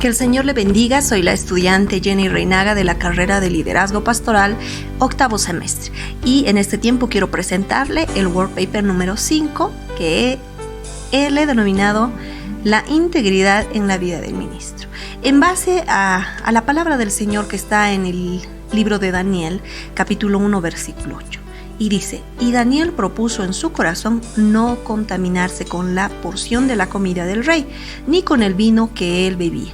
Que el Señor le bendiga. Soy la estudiante Jenny Reinaga de la carrera de Liderazgo Pastoral, octavo semestre. Y en este tiempo quiero presentarle el workpaper número 5, que le he denominado La integridad en la vida del ministro. En base a la palabra del Señor que está en el libro de Daniel, capítulo 1, versículo 8. Y dice, y Daniel propuso en su corazón no contaminarse con la porción de la comida del rey, ni con el vino que él bebía.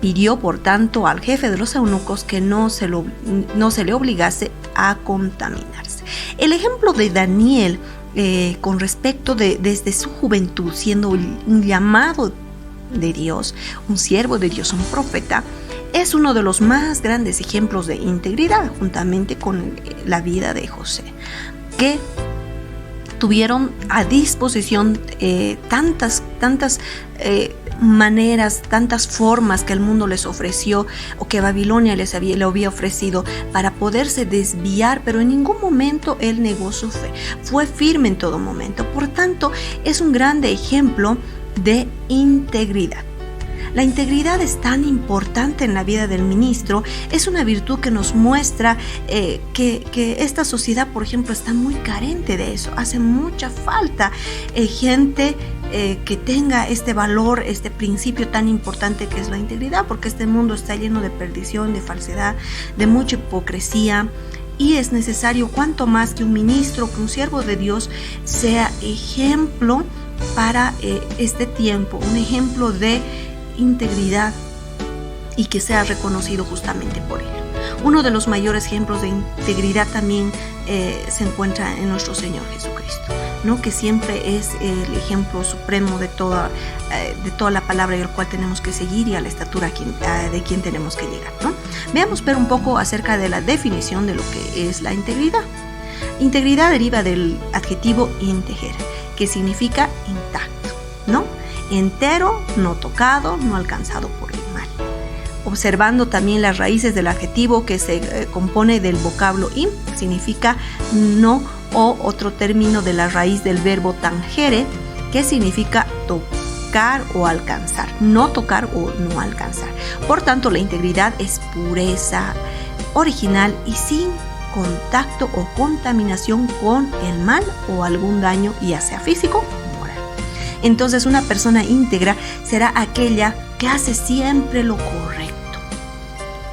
Pidió, por tanto, al jefe de los eunucos que no se le obligase a contaminarse. El ejemplo de Daniel con respecto desde su juventud, siendo un llamado de Dios, un siervo de Dios, un profeta, es uno de los más grandes ejemplos de integridad, juntamente con la vida de José, que tuvieron a disposición tantas maneras, tantas formas que el mundo les ofreció o que Babilonia le había ofrecido para poderse desviar, pero en ningún momento él negó su fe, fue firme en todo momento. Por tanto, es un grande ejemplo de integridad. La integridad es tan importante en la vida del ministro, es una virtud que nos muestra que esta sociedad, por ejemplo, está muy carente de eso. Hace mucha falta gente que tenga este valor, este principio tan importante que es la integridad, porque este mundo está lleno de perdición, de falsedad, de mucha hipocresía. Y es necesario cuanto más que un ministro, que un siervo de Dios sea ejemplo para este tiempo, un ejemplo de integridad y que sea reconocido justamente por él. Uno de los mayores ejemplos de integridad también se encuentra en nuestro Señor Jesucristo, ¿no? Que siempre es el ejemplo supremo de toda la palabra y el cual tenemos que seguir, y a la estatura de quien tenemos que llegar, ¿no? Veamos pero un poco acerca de la definición de lo que es la integridad. Integridad deriva del adjetivo integer, que significa intacto, ¿no? Entero, no tocado, no alcanzado por el mal. Observando también las raíces del adjetivo, que se compone del vocablo in, significa no, o otro término de la raíz del verbo tangere, que significa tocar o alcanzar, no tocar o no alcanzar. Por tanto, la integridad es pureza original y sin contacto o contaminación con el mal o algún daño, ya sea físico o moral. Entonces, una persona íntegra será aquella que hace siempre lo correcto,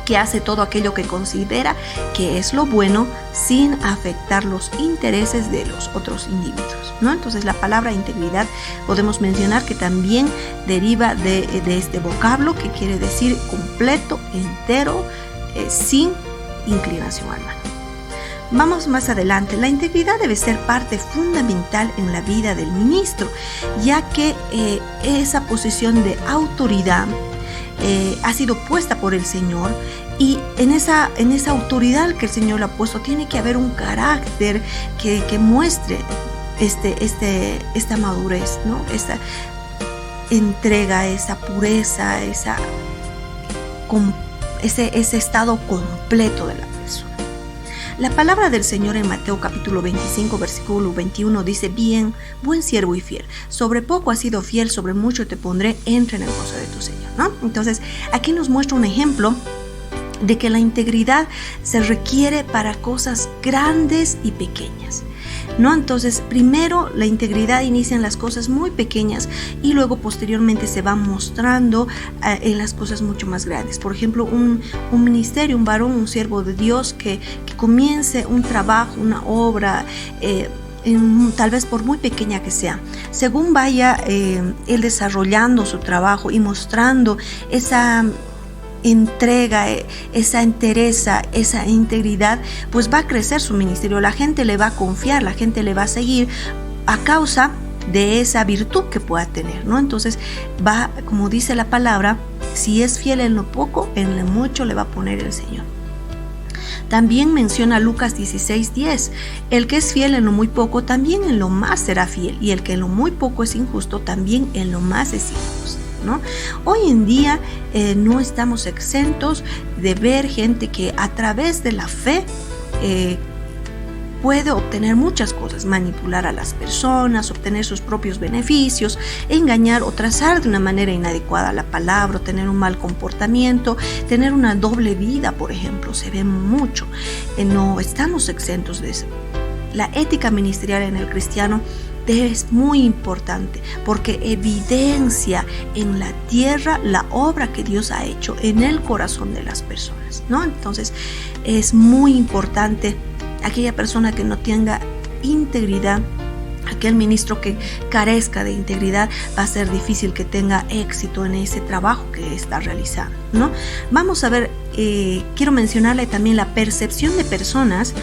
que hace todo aquello que considera que es lo bueno sin afectar los intereses de los otros individuos, ¿no? Entonces, la palabra integridad podemos mencionar que también deriva de este vocablo, que quiere decir completo, entero, sin inclinación al mal. Vamos más adelante. La integridad debe ser parte fundamental en la vida del ministro, ya que esa posición de autoridad ha sido puesta por el Señor, y en esa autoridad que el Señor le ha puesto tiene que haber un carácter que muestre esta madurez, ¿no? Esa entrega, esa pureza, ese estado completo de la persona. La palabra del Señor en Mateo capítulo 25, versículo 21 dice, bien, buen siervo y fiel, sobre poco has sido fiel, sobre mucho te pondré, entra en el gozo de tu Señor, ¿no? Entonces, aquí nos muestra un ejemplo de que la integridad se requiere para cosas grandes y pequeñas, ¿no? Entonces, primero la integridad inicia en las cosas muy pequeñas y luego posteriormente se va mostrando en las cosas mucho más grandes. Por ejemplo, un ministerio, un varón, un siervo de Dios que comience un trabajo, una obra, tal vez por muy pequeña que sea, según vaya él desarrollando su trabajo y mostrando esa entrega, esa entereza, esa integridad, pues va a crecer su ministerio. La gente le va a confiar, la gente le va a seguir a causa de esa virtud que pueda tener, ¿no? Entonces va, como dice la palabra, si es fiel en lo poco, en lo mucho le va a poner el Señor. También menciona Lucas 16:10, el que es fiel en lo muy poco, también en lo más será fiel, y el que en lo muy poco es injusto, también en lo más es injusto, ¿no? Hoy en día no estamos exentos de ver gente que a través de la fe puede obtener muchas cosas: manipular a las personas, obtener sus propios beneficios, engañar o trazar de una manera inadecuada la palabra, tener un mal comportamiento, tener una doble vida, por ejemplo, se ve mucho. No estamos exentos de eso. La ética ministerial en el cristiano es muy importante porque evidencia en la tierra la obra que Dios ha hecho en el corazón de las personas, ¿no? Entonces es muy importante aquella persona que no tenga integridad, aquel ministro que carezca de integridad, va a ser difícil que tenga éxito en ese trabajo que está realizando, ¿no? Vamos a ver, quiero mencionarle también la percepción de personas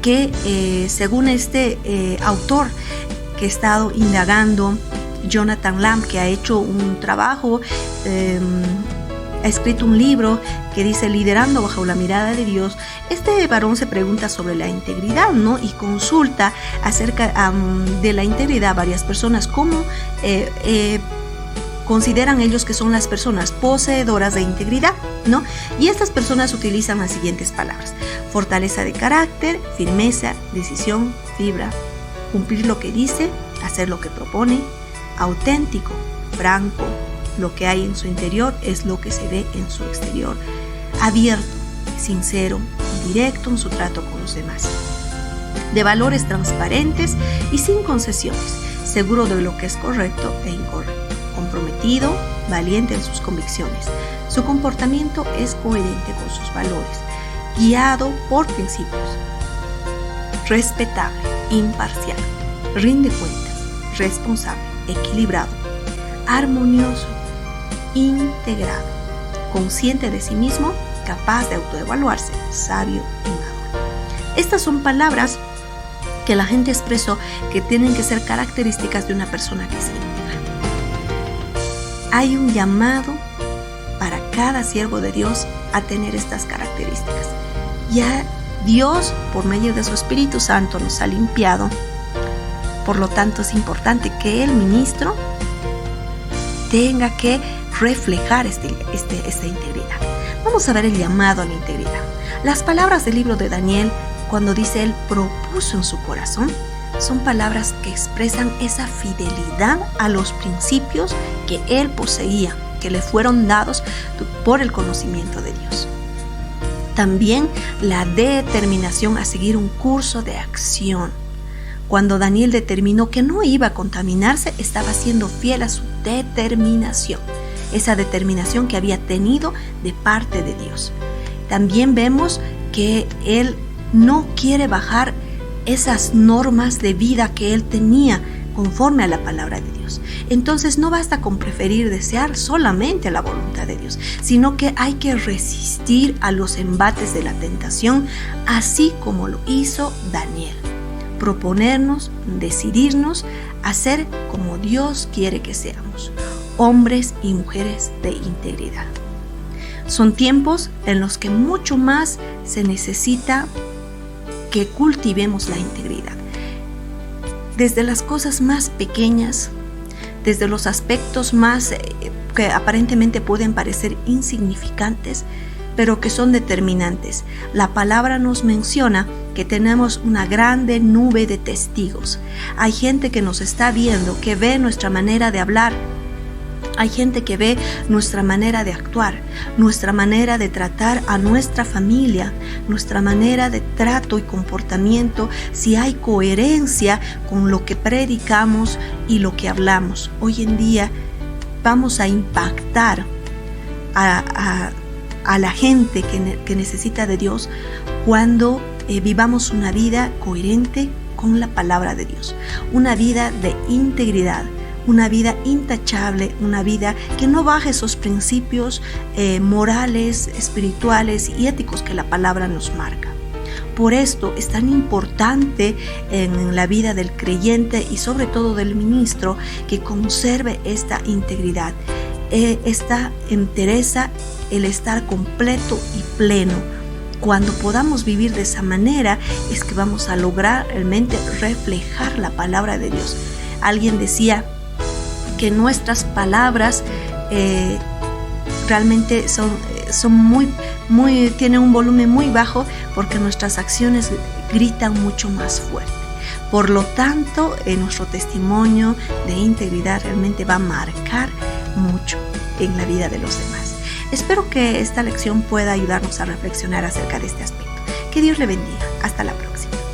que según este autor que he estado indagando, Jonathan Lamb, que ha hecho un trabajo, ha escrito un libro que dice Liderando bajo la mirada de Dios. Este varón se pregunta sobre la integridad, ¿no? Y consulta acerca de la integridad a varias personas, cómo consideran ellos que son las personas poseedoras de integridad, ¿no? Y estas personas utilizan las siguientes palabras: fortaleza de carácter, firmeza, decisión, fibra, cumplir lo que dice, hacer lo que propone, auténtico, franco, lo que hay en su interior es lo que se ve en su exterior, abierto, sincero, directo en su trato con los demás, de valores transparentes y sin concesiones, seguro de lo que es correcto e incorrecto, comprometido, valiente en sus convicciones. Su comportamiento es coherente con sus valores, guiado por principios, respetable, imparcial, rinde cuentas, responsable, equilibrado, armonioso, integrado, consciente de sí mismo, capaz de autoevaluarse, sabio y maduro. Estas son palabras que la gente expresó que tienen que ser características de una persona que es íntegra. Hay un llamado para cada siervo de Dios a tener estas características. Ya Dios, por medio de su Espíritu Santo, nos ha limpiado. Por lo tanto, es importante que el ministro tenga que reflejar esta integridad. Vamos a ver el llamado a la integridad. Las palabras del libro de Daniel, cuando dice él propuso en su corazón, son palabras que expresan esa fidelidad a los principios que él poseía, que le fueron dados por el conocimiento de Dios. También la determinación a seguir un curso de acción. Cuando Daniel determinó que no iba a contaminarse, estaba siendo fiel a su determinación, esa determinación que había tenido de parte de Dios. También vemos que él no quiere bajar esas normas de vida que él tenía conforme a la palabra de Dios. Entonces no basta con preferir desear solamente la voluntad de Dios, sino que hay que resistir a los embates de la tentación, así como lo hizo Daniel. Proponernos, decidirnos a ser como Dios quiere que seamos, hombres y mujeres de integridad. Son tiempos en los que mucho más se necesita que cultivemos la integridad. Desde las cosas más pequeñas, desde los aspectos más que aparentemente pueden parecer insignificantes, pero que son determinantes. La palabra nos menciona que tenemos una grande nube de testigos. Hay gente que nos está viendo, que ve nuestra manera de hablar. Hay gente que ve nuestra manera de actuar, nuestra manera de tratar a nuestra familia, nuestra manera de trato y comportamiento, si hay coherencia con lo que predicamos y lo que hablamos. Hoy en día vamos a impactar a la gente que necesita de Dios cuando vivamos una vida coherente con la palabra de Dios, una vida de integridad, una vida intachable, una vida que no baje esos principios morales, espirituales y éticos que la palabra nos marca. Por esto es tan importante en la vida del creyente y sobre todo del ministro que conserve esta integridad, esta entereza, el estar completo y pleno. Cuando podamos vivir de esa manera es que vamos a lograr realmente reflejar la palabra de Dios. Alguien decía que nuestras palabras realmente son tienen un volumen muy bajo porque nuestras acciones gritan mucho más fuerte. Por lo tanto, nuestro testimonio de integridad realmente va a marcar mucho en la vida de los demás. Espero que esta lección pueda ayudarnos a reflexionar acerca de este aspecto. Que Dios le bendiga. Hasta la próxima.